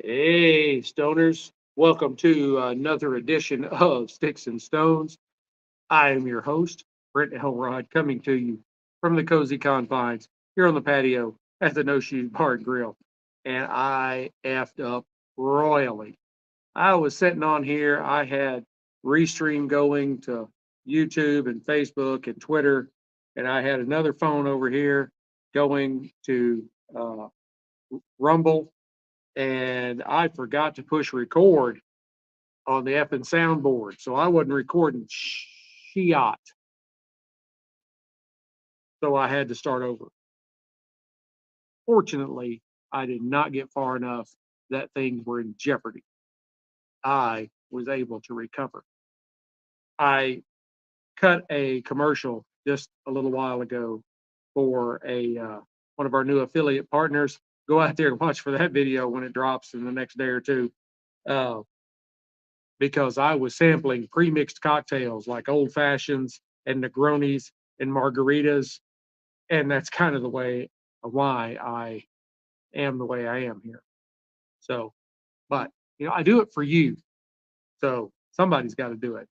Hey, stoners. Welcome to another edition of Sticks and Stones. I am your host, Brent Elrod, coming to you from the cozy confines here on the patio at the No Shoes Bar and Grill. And I effed up royally. I was sitting on here. I had Restream going to YouTube and Facebook and Twitter. And I had another phone over here going to uh, Rumble, and I forgot to push record on the effing soundboard, so I wasn't recording shit. So I had to start over. Fortunately, I did not get far enough that things were in jeopardy. I was able to recover. I cut a commercial just a little while ago for a one of our new affiliate partners. Go out there and watch for that video when it drops in the next day or two. Uh, because I was sampling pre-mixed cocktails like old fashions and Negronis and margaritas, and that's kind of the way why I am the way I am here. So, but I do it for you, so somebody's got to do it.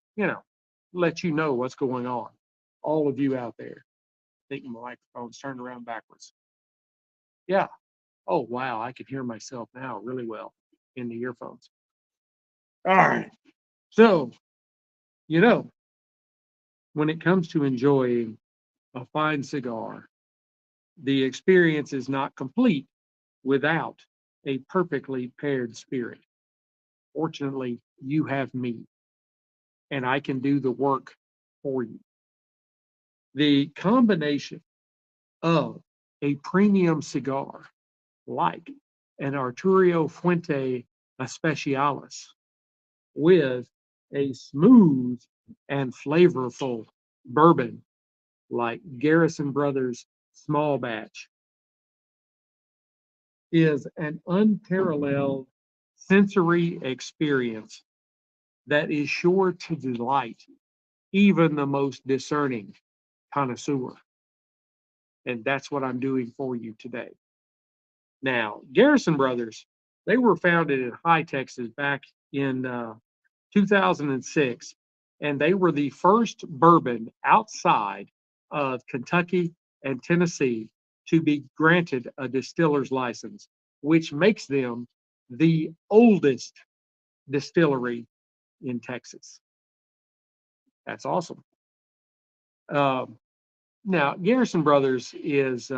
Let you know what's going on. All of you out there. I think my microphone's turned around backwards. Yeah. Oh wow, I can hear myself now really well in the earphones. All right. So, you know, when it comes to enjoying a fine cigar, the experience is not complete without a perfectly paired spirit. Fortunately, you have me, and I can do the work for you. The combination of a premium cigar like an Arturo Fuente Especialis with a smooth and flavorful bourbon like Garrison Brothers Small Batch is an unparalleled sensory experience that is sure to delight even the most discerning connoisseur. And that's what I'm doing for you today. Now, Garrison Brothers, they were founded in High Texas back in 2006, and they were the first bourbon outside of Kentucky and Tennessee to be granted a distiller's license, which makes them the oldest distillery in Texas. That's awesome. Um, Now, Garrison Brothers is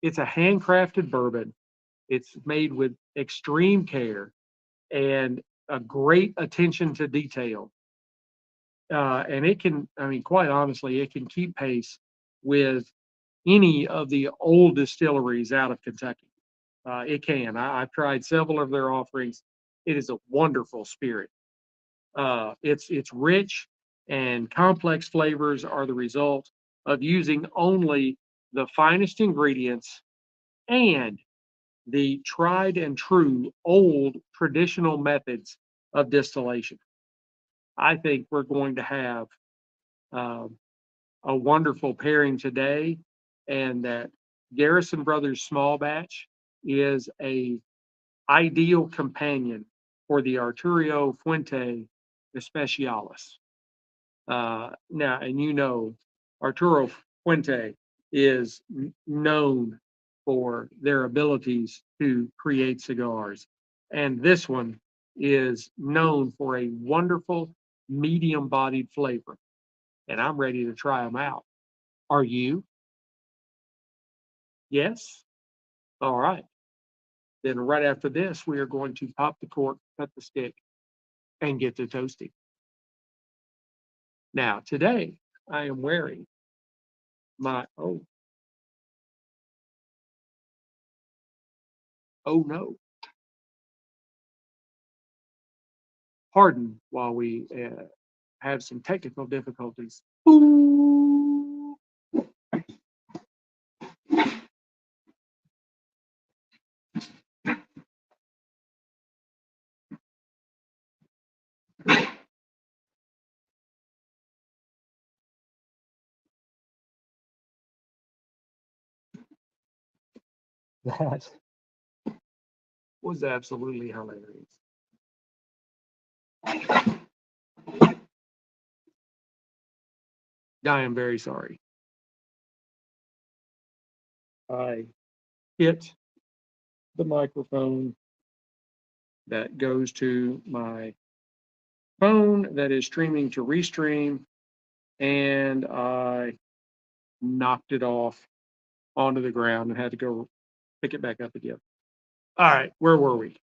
it's a handcrafted bourbon. It's made with extreme care and a great attention to detail. And it can, I mean, quite honestly, it can keep pace with any of the old distilleries out of Kentucky. It can. I've tried several of their offerings. It is a wonderful spirit. It's rich and complex flavors are the result of using only the finest ingredients and the tried and true old traditional methods of distillation. I think we're going to have um, a wonderful pairing today, and that Garrison Brothers Small Batch is a ideal companion for the Arturo Fuente Especialis. Now, and Arturo Fuente is known for their abilities to create cigars. And this one is known for a wonderful medium bodied flavor. And I'm ready to try them out. Are you? Yes? All right. Then, right after this, we are going to pop the cork, cut the stick, and get to toasting. Now, today, I am wearing my, oh no, pardon while we have some technical difficulties. Ooh. That was absolutely hilarious. I am very sorry. I hit the microphone that goes to my phone that is streaming to Restream, and I knocked it off onto the ground and had to go pick it back up again. All right, where were we?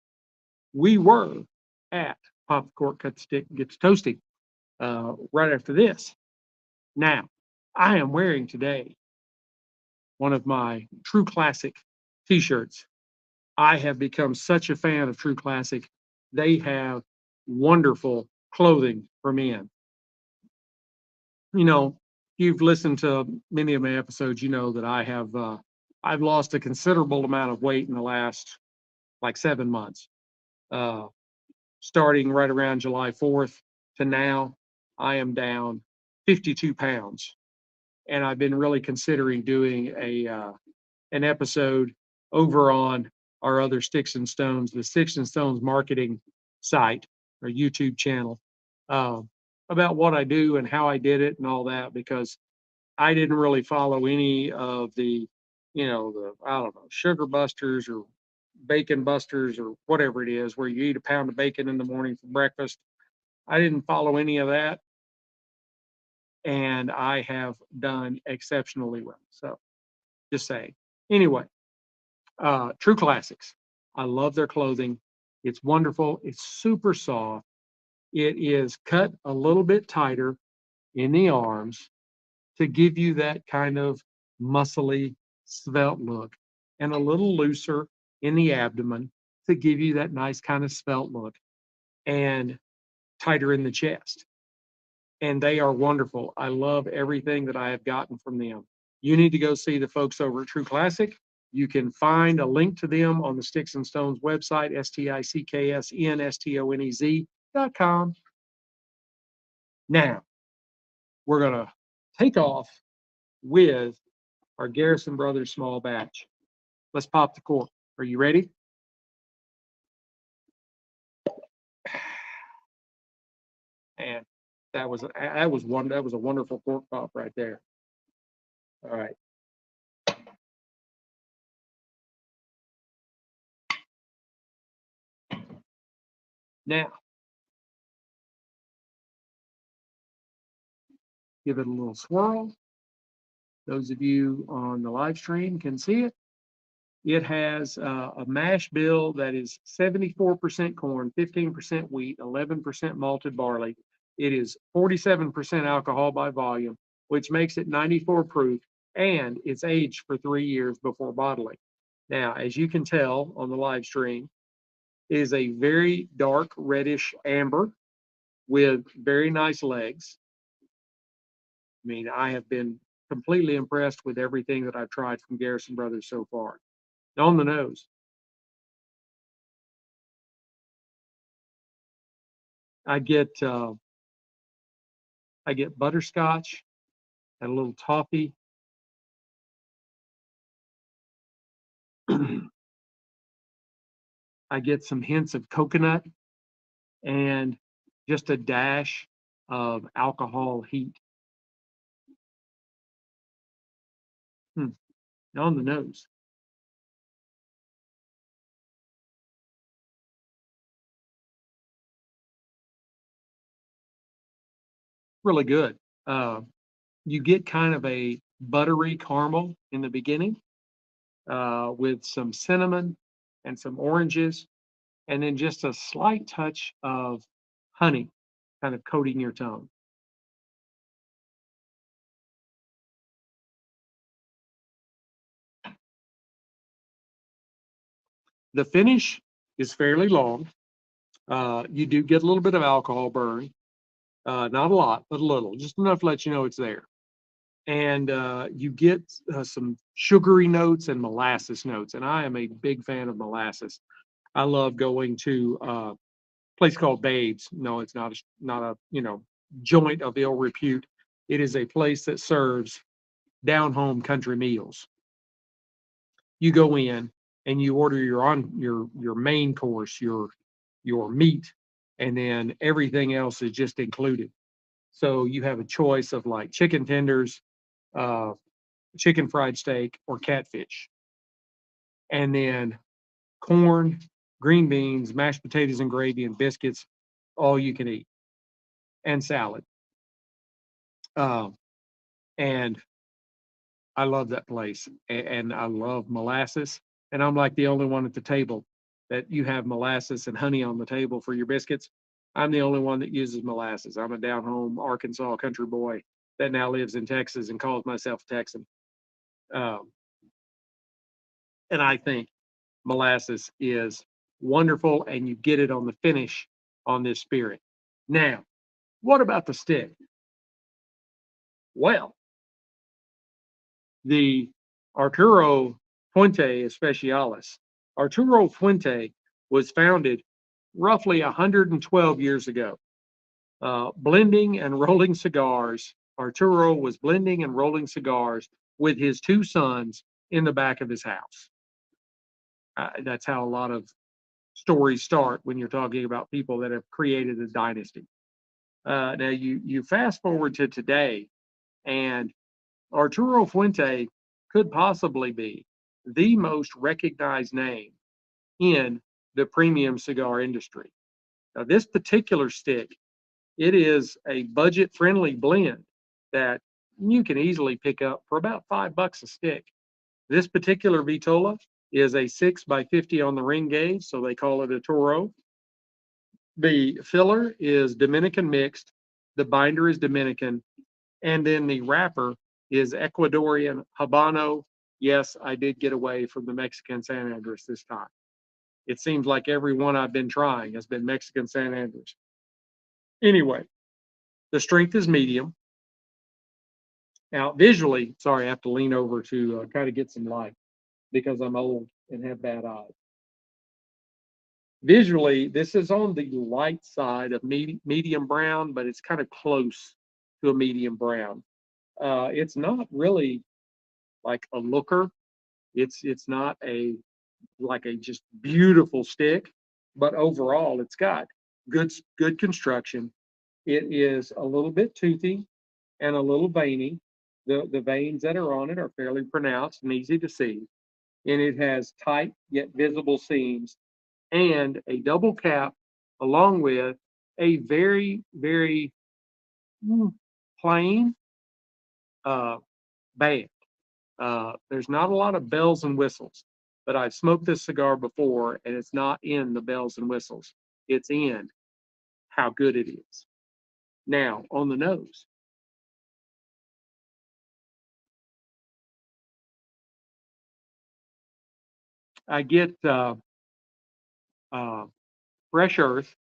We were at Pop the Cork, Cut the Stick, Gets Toasty right after this. Now, I am wearing today one of my True Classic t-shirts. I have become such a fan of True Classic. They have wonderful clothing for men. You know, you've listened to many of my episodes, you know that I've lost a considerable amount of weight in the last like 7 months. Uh, Starting right around July 4th to now, I am down 52 pounds. And I've been really considering doing an episode over on our other Sticks-n-Stonez, the Sticks-n-Stonez marketing site or YouTube channel, uh, about what I do and how I did it and all that, because I didn't really follow any of I don't know, sugar busters or bacon busters or whatever it is, where you eat a pound of bacon in the morning for breakfast. I didn't follow any of that, and I have done exceptionally well. So just saying. Anyway, True Classics. I love their clothing. It's wonderful. It's super soft. It is cut a little bit tighter in the arms to give you that kind of muscly, svelte look, and a little looser in the abdomen to give you that nice kind of svelte look, and tighter in the chest. And they are wonderful. I love everything that I have gotten from them. You need to go see the folks over at True Classic. You can find a link to them on the Sticks-n-Stonez website, STICKSNSTONEZ.com. Now, we're going to take off with our Garrison Brothers small batch. Let's pop the cork. Are you ready? And that was a wonderful cork pop right there. All right. Now, give it a little swirl. Those of you on the live stream can see it. It has a mash bill that is 74% corn, 15% wheat, 11% malted barley. It is 47% alcohol by volume, which makes it 94 proof, and it's aged for 3 years before bottling. Now, as you can tell on the live stream, it is a very dark reddish amber with very nice legs. I mean, I have been completely impressed with everything that I've tried from Garrison Brothers so far. On the nose, I get uh, I get butterscotch and a little toffee. I get some hints of coconut and just a dash of alcohol heat. Hmm. On the nose, really good. Uh, you get kind of a buttery caramel in the beginning, with some cinnamon and some oranges, and then just a slight touch of honey kind of coating your tongue. The finish is fairly long. You do get a little bit of alcohol burn, not a lot, but a little, just enough to let you know it's there. And you get some sugary notes and molasses notes. And I am a big fan of molasses. I love going to a place called Babes. No, it's not a joint of ill repute. It is a place that serves down home country meals. You go in and you order your main course, your meat, and then everything else is just included. So you have a choice of like chicken tenders, uh, chicken fried steak, or catfish, and then corn, green beans, mashed potatoes and gravy, and biscuits, all you can eat, and salad. Um, and I love that place, and I love molasses. And I'm like the only one at the table that you have molasses and honey on the table for your biscuits. I'm the only one that uses molasses. I'm a down home Arkansas country boy that now lives in Texas and calls myself a Texan. Um, and I think molasses is wonderful, and you get it on the finish on this spirit. Now, what about the stick? Well, the Arturo Fuente Especialis. Arturo Fuente was founded roughly 112 years ago. Blending and rolling cigars. Arturo was blending and rolling cigars with his two sons in the back of his house. That's how a lot of stories start when you're talking about people that have created a dynasty. Now you fast forward to today, and Arturo Fuente could possibly be the most recognized name in the premium cigar industry. Now, this particular stick, it is a budget-friendly blend that you can easily pick up for about $5 a stick. This particular Vitola is a 6x50 on the ring gauge, so they call it a Toro. The filler is Dominican mixed, the binder is Dominican, and then the wrapper is Ecuadorian Habano. Yes, I did get away from the Mexican San Andres this time. It seems like every one I've been trying has been Mexican San Andres. Anyway, the strength is medium. Now, visually, sorry, I have to lean over to kind of get some light because I'm old and have bad eyes. Visually, this is on the light side of medium brown, but it's kind of close to a medium brown. It's not really like a looker. It's not a like a just beautiful stick, but overall it's got good construction. It is a little bit toothy and a little veiny. The veins that are on it are fairly pronounced and easy to see. And it has tight yet visible seams and a double cap along with a very plain band. There's not a lot of bells and whistles, but I've smoked this cigar before, and it's not in the bells and whistles. It's in how good it is. Now, on the nose, I get uh, fresh earth.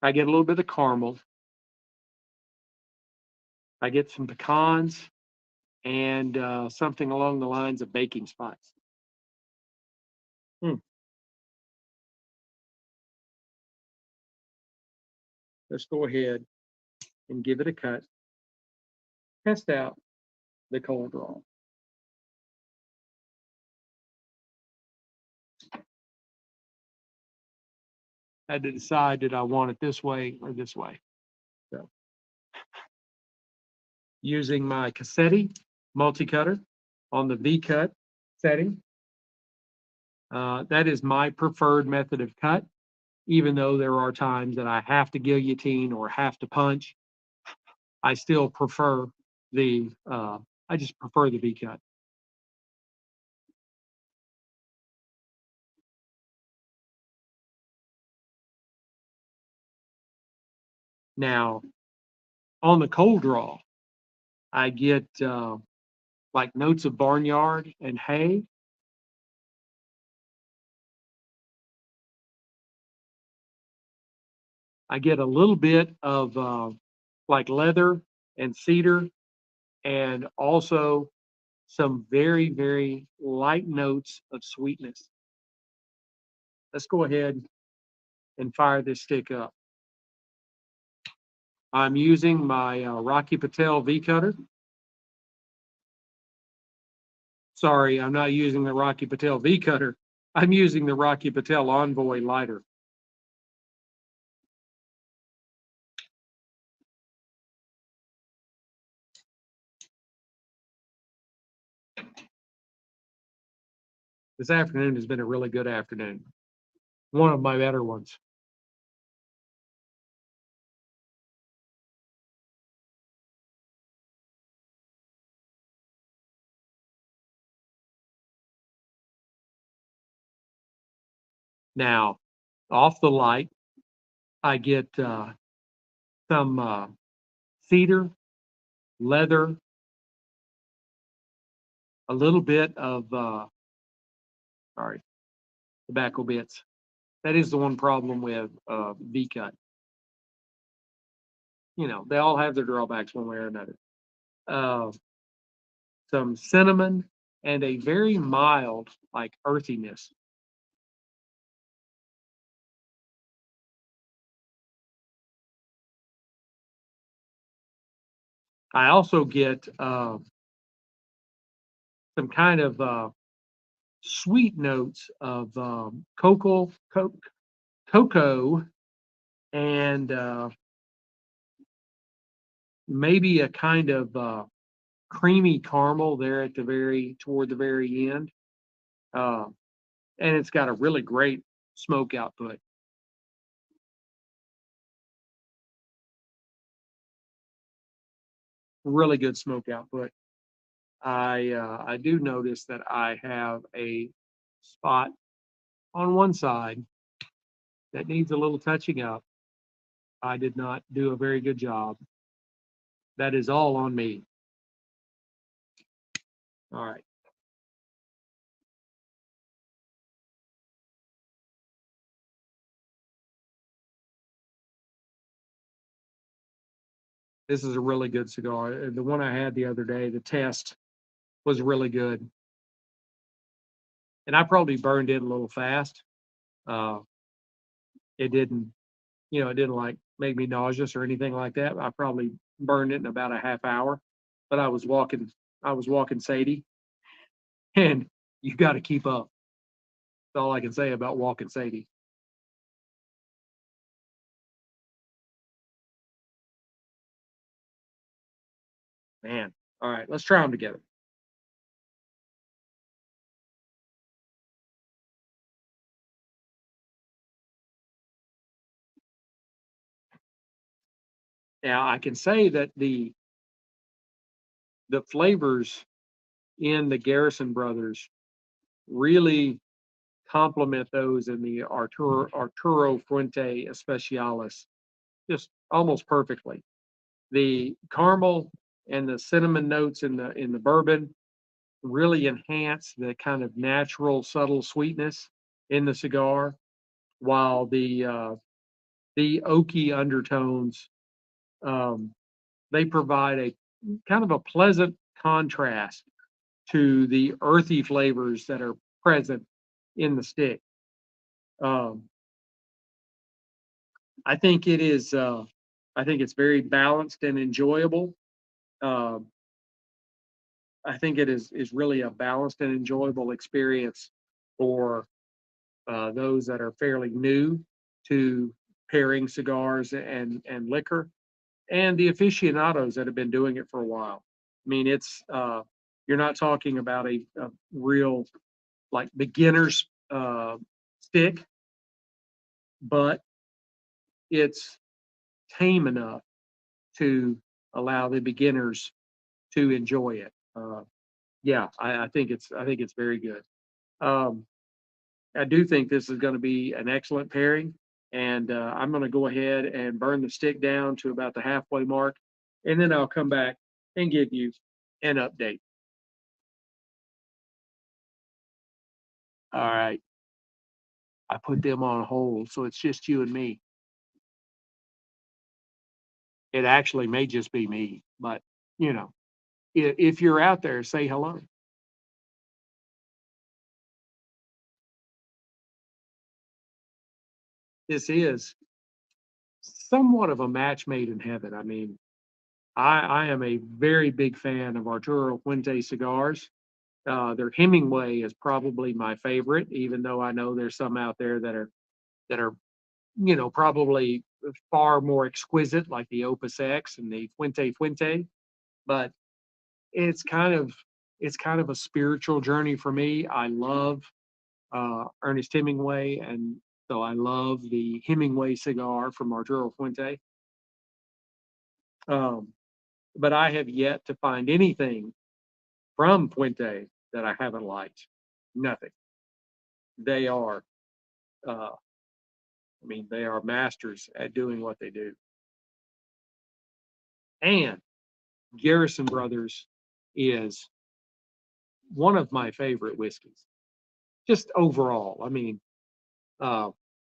I get a little bit of caramel. I get some pecans and something along the lines of baking spice. Hmm. Let's go ahead and give it a cut. Test out the cold draw. I had to decide, did I want it this way or this way? So, using my Cassetti multi-cutter on the V-cut setting. That is my preferred method of cut, even though there are times that I have to guillotine or have to punch. I still prefer I just prefer the V-cut. Now, on the cold draw, I get like notes of barnyard and hay. I get a little bit of like leather and cedar, and also some very light notes of sweetness. Let's go ahead and fire this stick up. I'm using my Rocky Patel V cutter. Sorry, I'm not using the Rocky Patel V cutter. I'm using the Rocky Patel Envoy lighter. This afternoon has been a really good afternoon. One of my better ones. Now, off the light, I get some cedar, leather, a little bit of, sorry, tobacco bits. That is the one problem with V-cut. You know, they all have their drawbacks one way or another. Uh, some cinnamon and a very mild, like earthiness. I also get some kind of sweet notes of cocoa, and maybe a kind of creamy caramel there at the toward the very end. Uh, and it's got a really great smoke output. Really good smoke output. I do notice that I have a spot on one side that needs a little touching up. I did not do a very good job. That is all on me. All right. This is a really good cigar. The one I had the other day, the test was really good. And I probably burned it a little fast. Uh, it didn't, it didn't like make me nauseous or anything like that. I probably burned it in about a half hour, but I was walking Sadie, and you got to keep up. That's all I can say about walking Sadie. Man. All right, let's try them together. Now I can say that the flavors in the Garrison Brothers really complement those in the Arturo Fuente Especialis just almost perfectly. The caramel and the cinnamon notes in the bourbon really enhance the kind of natural subtle sweetness in the cigar, while the oaky undertones, um, they provide a kind of a pleasant contrast to the earthy flavors that are present in the stick. Um, I think it is. I think it's very balanced and enjoyable. Um, I think it is really a balanced and enjoyable experience for those that are fairly new to pairing cigars and liquor, and the aficionados that have been doing it for a while. I mean, it's you're not talking about a real like beginner's stick, but it's tame enough to allow the beginners to enjoy it. Yeah, I think it's very good. Um, I do think this is going to be an excellent pairing, and I'm going to go ahead and burn the stick down to about the halfway mark, and then I'll come back and give you an update. All right, I put them on hold, so it's just you and me. It actually may just be me, but you know, if you're out there, say hello. This is somewhat of a match made in heaven. I mean, I am a very big fan of Arturo Fuente cigars, Their Hemingway is probably my favorite, even though I know there's some out there that are probably far more exquisite, like the Opus X and the Fuente Fuente. But it's kind of it's kind of a spiritual journey for me. I love Ernest Hemingway, and so I love the Hemingway cigar from Arturo Fuente. Um, but I have yet to find anything from Fuente that I haven't liked. Nothing. They are, they are masters at doing what they do. And Garrison Brothers is one of my favorite whiskeys, just overall. Uh,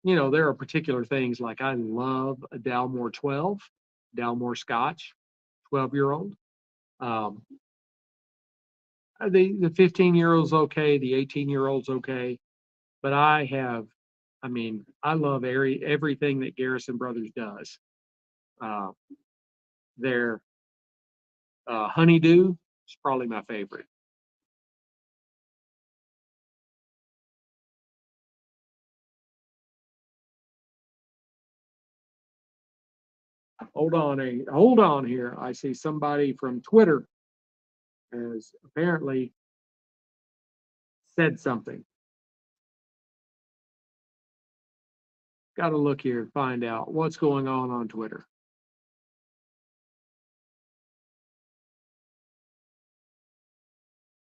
there are particular things like I love a Dalmore 12, Dalmore Scotch, 12-year-old. Um, the 15-year-old's okay, the 18-year-old's okay, but I love everything that Garrison Brothers does. Uh, their Honeydew is probably my favorite. Hold on here. I see somebody from Twitter has apparently said something. Got to look here and find out what's going on Twitter.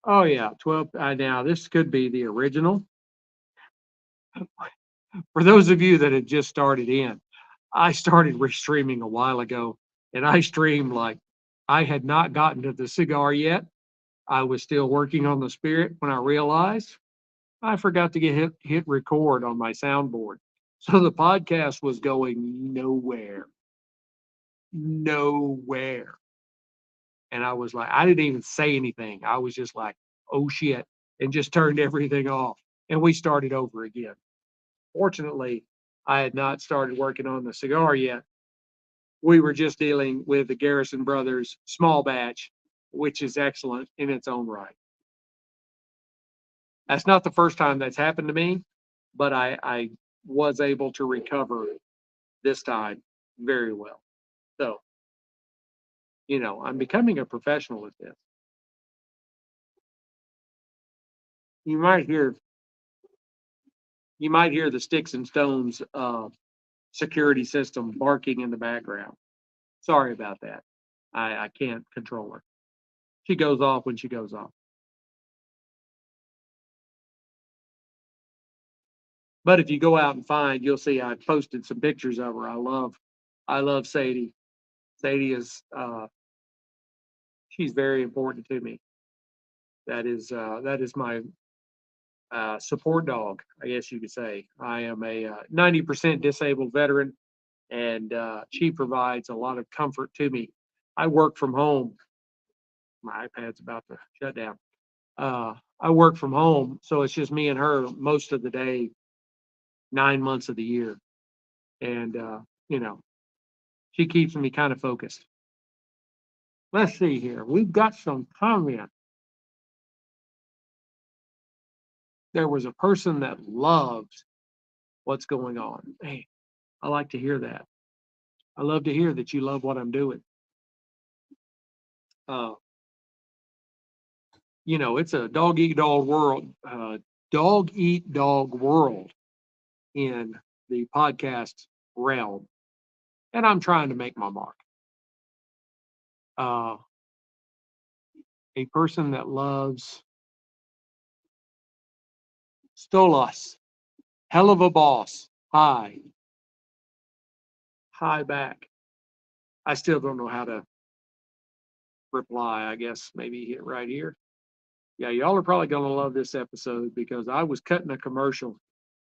Oh yeah, 12. Now this could be the original. For those of you that had just started in, I started restreaming a while ago, and I streamed like I had not gotten to the cigar yet. I was still working on the spirit when I realized I forgot to hit record on my soundboard. So the podcast was going nowhere, nowhere. And I was like, I didn't even say anything. I was just like, oh shit, and just turned everything off. And we started over again. Fortunately, I had not started working on the cigar yet. We were just dealing with the Garrison Brothers small batch, which is excellent in its own right. That's not the first time that's happened to me, but I was able to recover this time very well. So, I'm becoming a professional at this. You might hear you might hear the Sticks-n-Stones security system barking in the background. Sorry about that. I can't control her. She goes off when she goes off. But if you go out and find, you'll see I posted some pictures of her. I love Sadie. Sadie is she's very important to me. That is my support dog, I guess you could say. I am a 90% disabled veteran, and she provides a lot of comfort to me. I work from home. My iPad's about to shut down. I work from home, so it's just me and her most of the day, 9 months of the year, and you know, she keeps me kind of focused. Let's see here. We've got some comments. There was a person that loves what's going on. Hey, I like to hear that. I love to hear that you love what I'm doing. Uh, it's a dog eat dog world in the podcast realm, and I'm trying to make my mark. Uh, a person that loves Stolas, hell of a boss. Hi, hi back. I still don't know how to reply. I guess maybe hit right here. Yeah, y'all are probably going to love this episode because I was cutting a commercial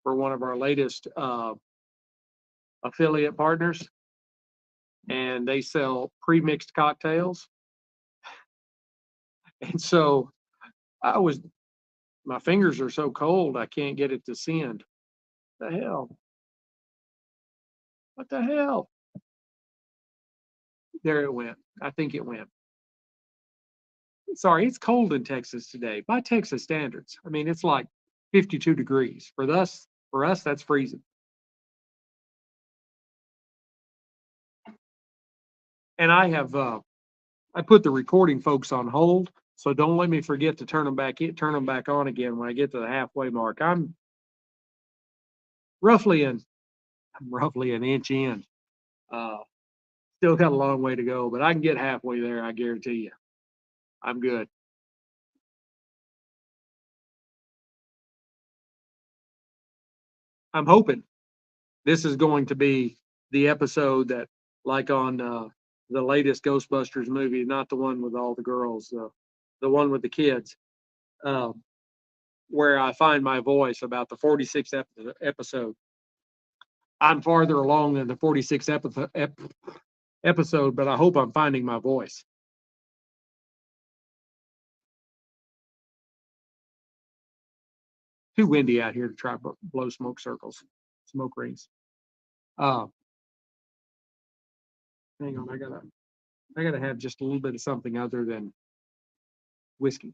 for one of our latest affiliate partners, and they sell pre-mixed cocktails. And so I was, my fingers are so cold I can't get it to send. What the hell? What the hell? There it went. I think it went. Sorry, it's cold in Texas today by Texas standards. I mean, it's like 52 degrees. For us, that's freezing. And I put the recording folks on hold, so don't let me forget to turn them back on again when I get to the halfway mark. Roughly an I'm roughly an inch in. Uh, Still got a long way to go, but I can get halfway there. I guarantee you, I'm good. I'm hoping this is going to be the episode that, like on the latest Ghostbusters movie, not the one with all the girls, the one with the kids, uh, where I find my voice about the 46th episode. I'm farther along than the 46th episode, but I hope I'm finding my voice. Too windy out here to try to blow smoke circles, smoke rings. Uh, Hang on, I gotta have just a little bit of something other than whiskey.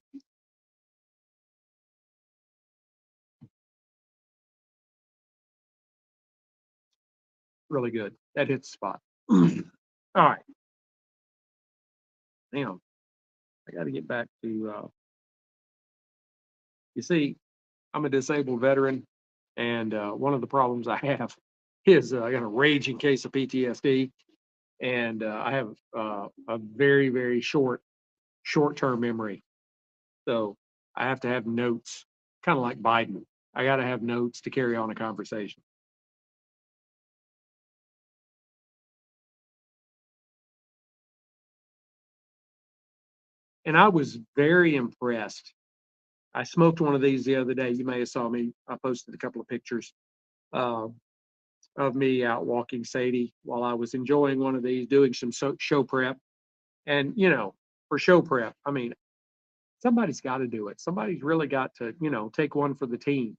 Really good. That hits the spot. All right, hang on. I got to get back to. You see, I'm a disabled veteran, and one of the problems I have is I got a raging case of PTSD, and I have a very very short-term memory. So I have to have notes, kind of like Biden. I got to have notes to carry on a conversation. And I was very impressed. I smoked one of these the other day. You may have saw me. I posted a couple of pictures uh, of me out walking Sadie while I was enjoying one of these, doing some show prep. And for show prep, I mean, somebody's got to do it. Somebody's really got to, take one for the team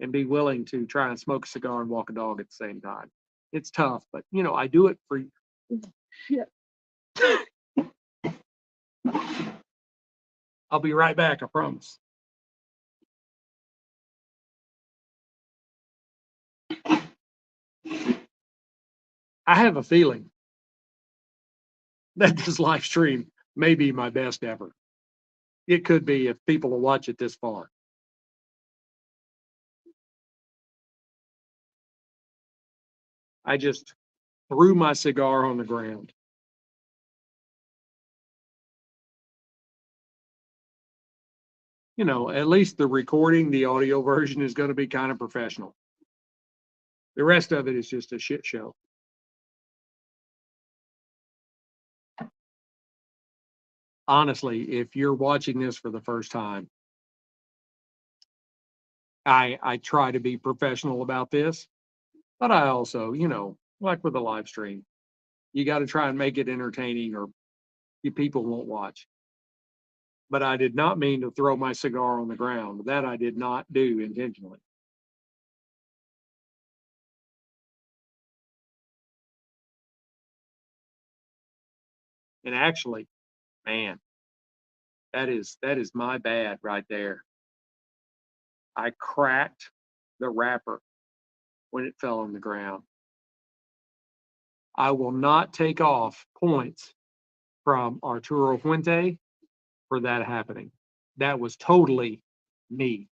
and be willing to try and smoke a cigar and walk a dog at the same time. It's tough, but I do it for shit. I'll be right back, I promise. I have a feeling that this live stream may be my best ever. It could be if people will watch it this far. I just threw my cigar on the ground. At least the recording, the audio version is going to be kind of professional. The rest of it is just a shit show. Honestly, if you're watching this for the first time, I try to be professional about this, but I also, like with a live stream, you got to try and make it entertaining or you people won't watch. But I did not mean to throw my cigar on the ground. That I did not do intentionally. And actually, man, that is my bad right there. I cracked the wrapper when it fell on the ground. I will not take off points from Arturo Fuente for that happening. That was totally me.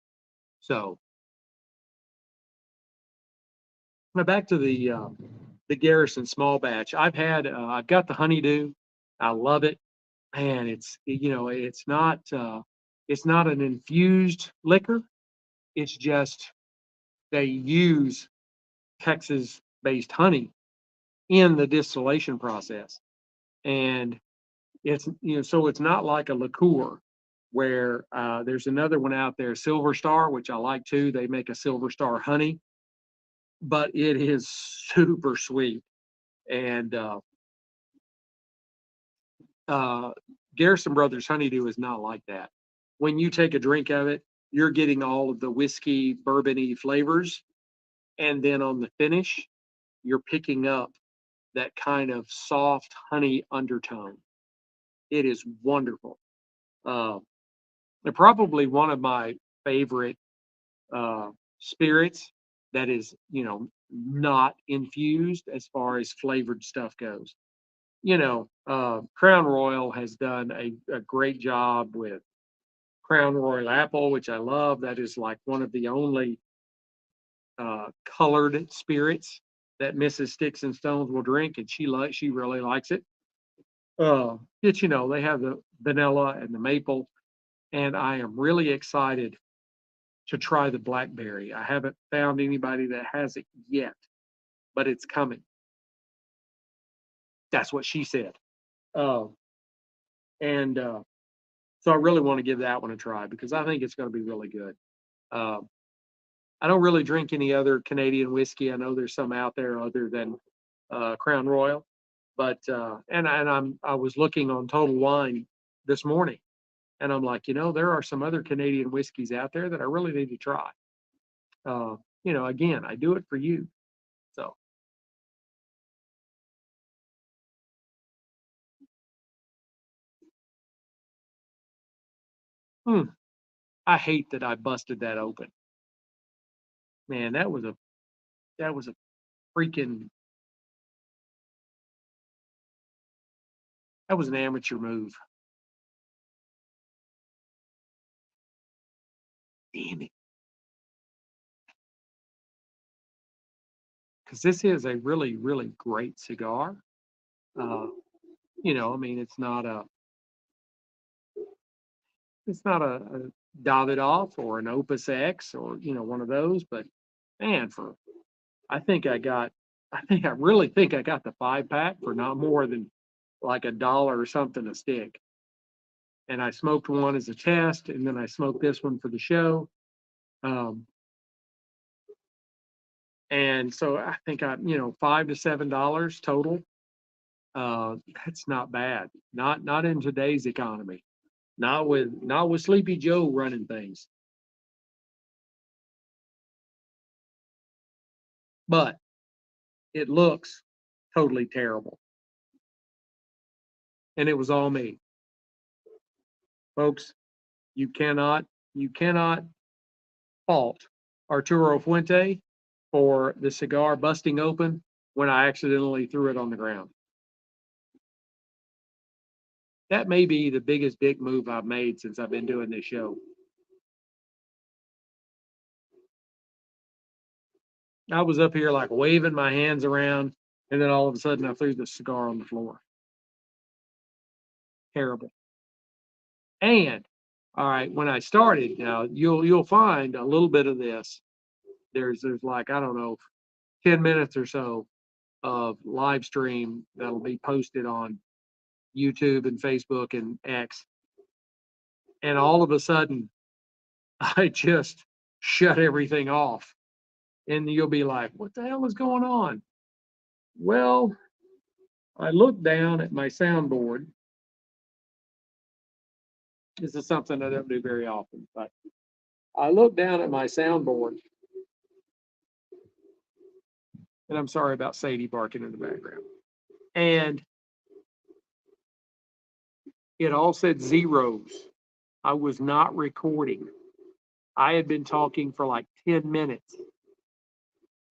So now back to the Garrison small batch. I've got the honeydew. I love it. Man, it's not an infused liquor. It's just they use Texas based honey in the distillation process. And so it's not like a liqueur where there's another one out there, Silver Star, which I like too. They make a Silver Star honey, but it is super sweet. And uh, Garrison Brothers Honeydew is not like that. When you take a drink of it, you're getting all of the whiskey, bourbony flavors. And then on the finish, you're picking up that kind of soft honey undertone. It is wonderful. Uh, they're probably one of my favorite uh, spirits that is, not infused as far as flavored stuff goes. Crown Royal has done a great job with Crown Royal Apple, which I love. That is like one of the only colored spirits that Mrs. Sticks-n-Stones will drink, and she really likes it. It's they have the vanilla and the maple, and I am really excited to try the blackberry. I haven't found anybody that has it yet, but it's coming. That's what she said. Uh, and So I really want to give that one a try because I think it's going to be really good. Uh, I don't really drink any other Canadian whiskey. I know there's some out there other than Crown Royal, but I was looking on Total Wine this morning, and I'm like, there are some other Canadian whiskeys out there that I really need to try. Again, I do it for you. So, hmm, I hate that I busted that open. Man, that was a freaking that was an amateur move. Damn it, because this is a really really great cigar. Uh, I mean, it's not a Davidoff or an Opus X or one of those, but man, for I think I got, I really think I got the 5 pack for not more than like $1 or something a stick. And I smoked one as a test, and then I smoked this one for the show. Um, and so I think $5 to $7 total. That's not bad. Not in today's economy. Not with Sleepy Joe running things. But it looks totally terrible. And it was all me. Folks, you cannot fault Arturo Fuente for the cigar busting open when I accidentally threw it on the ground. That may be the biggest dick move I've made since I've been doing this show. I was up here like waving my hands around, and then all of a sudden I threw the cigar on the floor. Terrible. And all right, when I started, now you'll find a little bit of this. There's like, I don't know, 10 minutes or so of live stream that'll be posted on YouTube and Facebook and X. And all of a sudden, I just shut everything off. And you'll be like, what the hell is going on? Well, I looked down at my soundboard. This is something I don't do very often, but I looked down at my soundboard, and I'm sorry about Sadie barking in the background. And it all said zeros. I was not recording. I had been talking for like 10 minutes.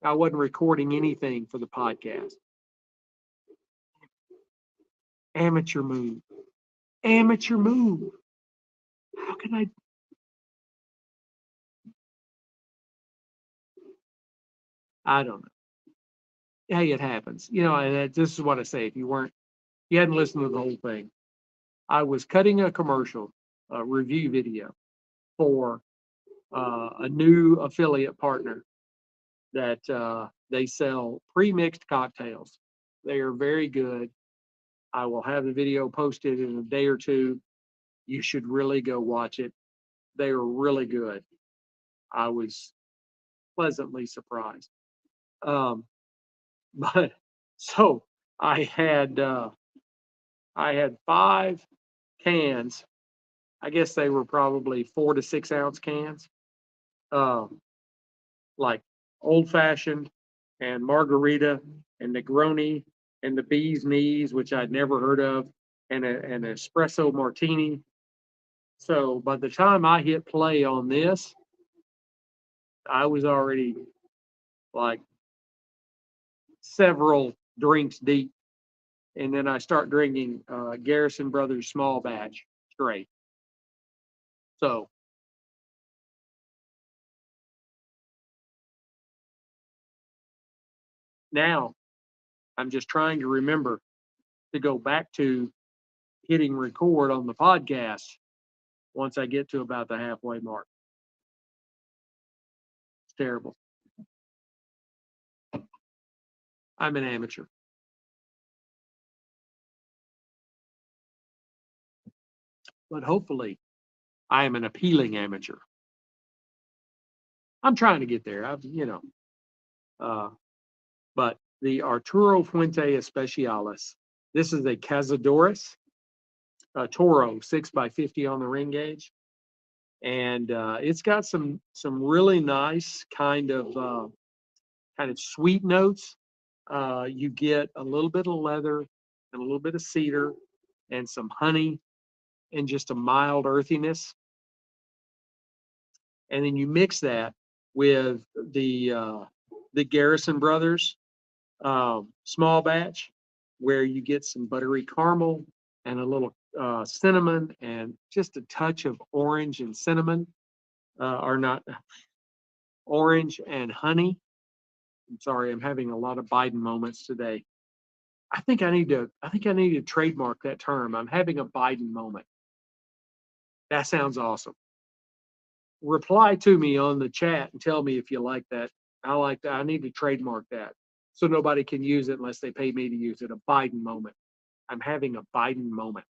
I wasn't recording anything for the podcast. Amateur move. Amateur move. How can I don't know. Hey, it happens. And this is what I say. If you hadn't listened to the whole thing, I was cutting a commercial, a review video for a new affiliate partner that they sell pre-mixed cocktails. They are very good. I will have the video posted in a day or two. You should really go watch it. They are really good. I was pleasantly surprised. Um, but so I had uh, I had 5 cans. I guess they were probably 4 to 6 ounce cans, um, like old fashioned and margarita and Negroni and the bee's knees, which I'd never heard of, and an espresso martini. So by the time I hit play on this, I was already like several drinks deep. And then I start drinking Garrison Brothers small batch straight. So now I'm just trying to remember to go back to hitting record on the podcast once I get to about the halfway mark. It's terrible. I'm an amateur. But hopefully I am an appealing amateur. I'm trying to get there. Uh, but the Arturo Fuente Especiales. This is a Cazadores Toro 6x50 on the ring gauge, and it's got some really nice kind of sweet notes. You get a little bit of leather and a little bit of cedar and some honey and just a mild earthiness. And then you mix that with the Garrison Brothers small batch, where you get some buttery caramel and a little cinnamon and just a touch of orange and cinnamon, or not orange and honey. I'm sorry, I'm having a lot of Biden moments today. I think I need to trademark that term. I'm having a Biden moment. That sounds awesome. Reply to me on the chat and tell me if you like that. I like that. I need to trademark that so nobody can use it unless they pay me to use it. A Biden moment. I'm having a Biden moment.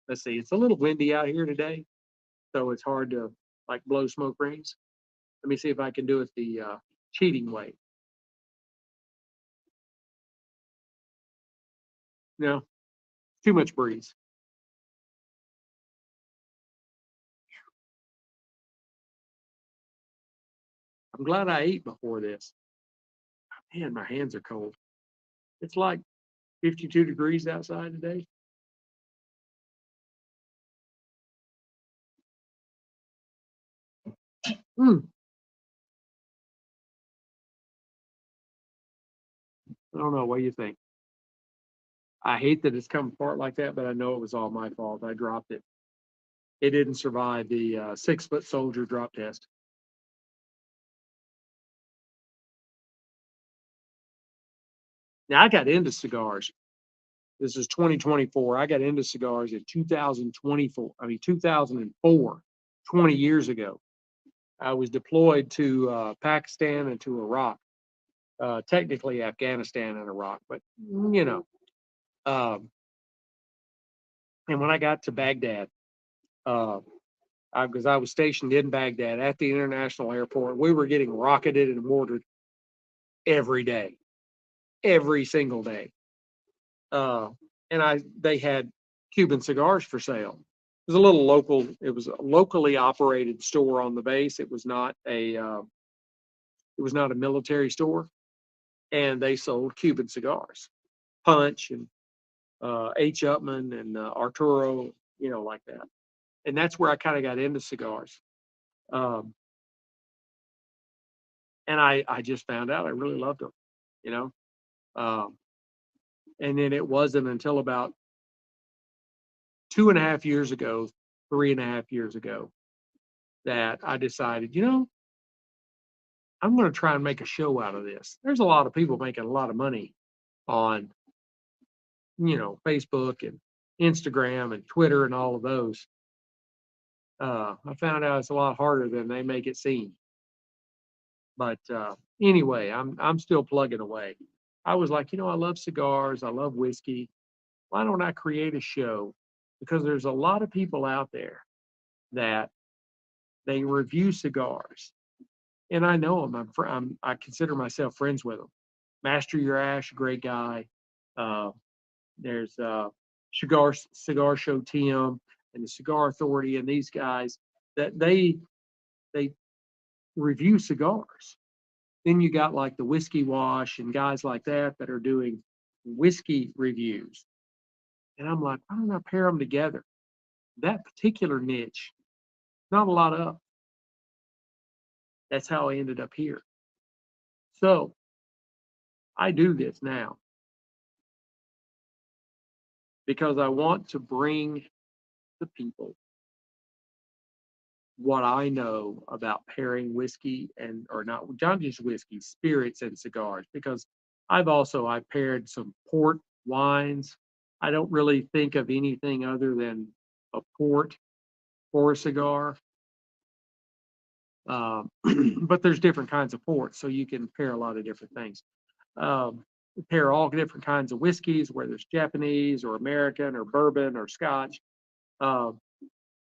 Let's see. It's a little windy out here today, so it's hard to like blow smoke rings. Let me see if I can do it the cheating way. No, too much breeze. I'm glad I ate before this. Man, my hands are cold. It's like 52 degrees outside today. Mm, I don't know. What do you think? I hate that it's come apart like that, but I know it was all my fault. I dropped it. It didn't survive the 6 foot soldier drop test. Now I got into cigars. This is 2024. I got into cigars in 2024. I mean 2004, 20 years ago. I was deployed to Pakistan and to Iraq. Technically Afghanistan and Iraq, but you know. Um, and when I got to Baghdad, uh, because I was stationed in Baghdad at the international airport, we were getting rocketed and mortared every day, every single day. Uh, and they had Cuban cigars for sale. It was a little local. It was a locally operated store on the base. It was not a military store, and they sold Cuban cigars, Punch and H. Upman and Arturo, like that. And that's where I kind of got into cigars. Um, and I just found out I really loved them, you know. Um, and then it wasn't until about 2.5 years ago, 3.5 years ago, that I decided, I'm going to try and make a show out of this. There's a lot of people making a lot of money on, Facebook and Instagram and Twitter and all of those. I found out it's a lot harder than they make it seem. But anyway, I'm still plugging away. I was like, I love cigars, I love whiskey. Why don't I create a show? Because there's a lot of people out there that they review cigars, and I know them. I consider myself friends with them. Master Your Ash, great guy. Uh, there's Cigar Show Tim and the Cigar Authority, and these guys that they review cigars. Then you got like the Whiskey Wash and guys like that that are doing whiskey reviews. And I'm like, why don't I pair them together? That particular niche, not a lot of. That's how I ended up here. So I do this now because I want to bring the people what I know about pairing whiskey and or not just whiskey, spirits and cigars. Because I've paired some port wines. I don't really think of anything other than a port for a cigar. Um, but there's different kinds of ports, so you can pair a lot of different things. Pair all different kinds of whiskeys, whether it's Japanese or American or bourbon or Scotch, uh,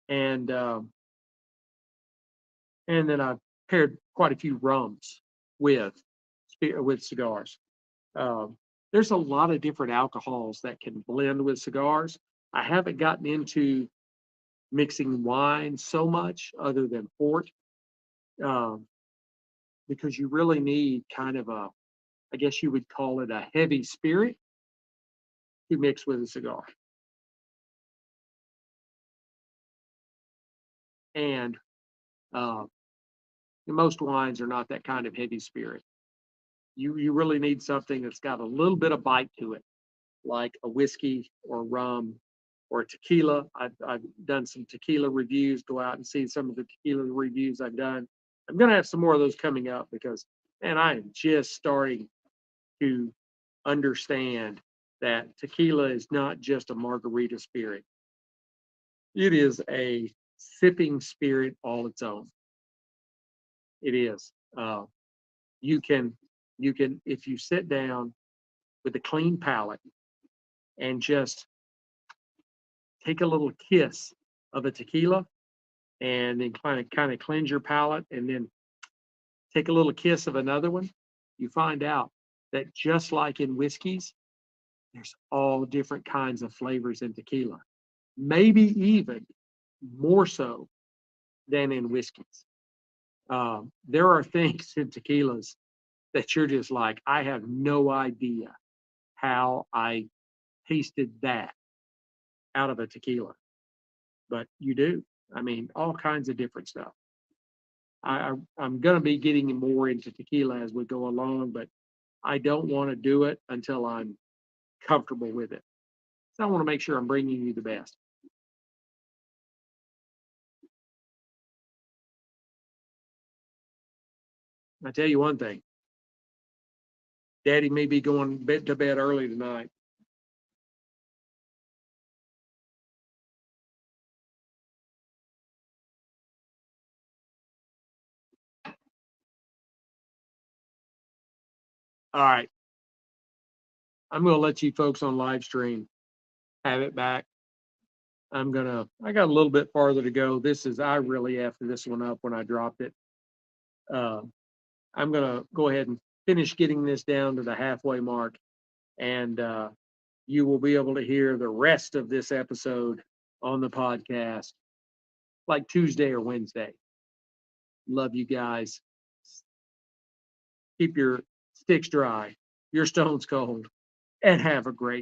and and then I've paired quite a few rums with with cigars. Um, there's a lot of different alcohols that can blend with cigars. I haven't gotten into mixing wine so much, other than port, um, because you really need kind of a, I guess you would call it a heavy spirit to mix with a cigar. And uh, most wines are not that kind of heavy spirit. You really need something that's got a little bit of bite to it, like a whiskey or rum or tequila. I've done some tequila reviews. Go out and see some of the tequila reviews I've done. I'm going to have some more of those coming up because, man, I am just starting to understand that tequila is not just a margarita spirit. It is a sipping spirit all its own. It is. You can if you sit down with a clean palate and just take a little kiss of a tequila and then kind of cleanse your palate and then take a little kiss of another one, you find out that just like in whiskeys, there's all different kinds of flavors in tequila, maybe even more so than in whiskeys. There are things in tequilas that you're just like, I have no idea how I tasted that out of a tequila, but you do. I mean, all kinds of different stuff. I'm going to be getting more into tequila as we go along, but I don't want to do it until I'm comfortable with it. So I want to make sure I'm bringing you the best. I tell you one thing, Daddy may be going to bed early tonight. All right, I'm going to let you folks on live stream have it back. I got a little bit farther to go. I really effed this one up when I dropped it. Uh, I'm going to go ahead and finish getting this down to the halfway mark, and you will be able to hear the rest of this episode on the podcast like Tuesday or Wednesday. Love you guys. Keep your sticks dry, your stones cold, and have a great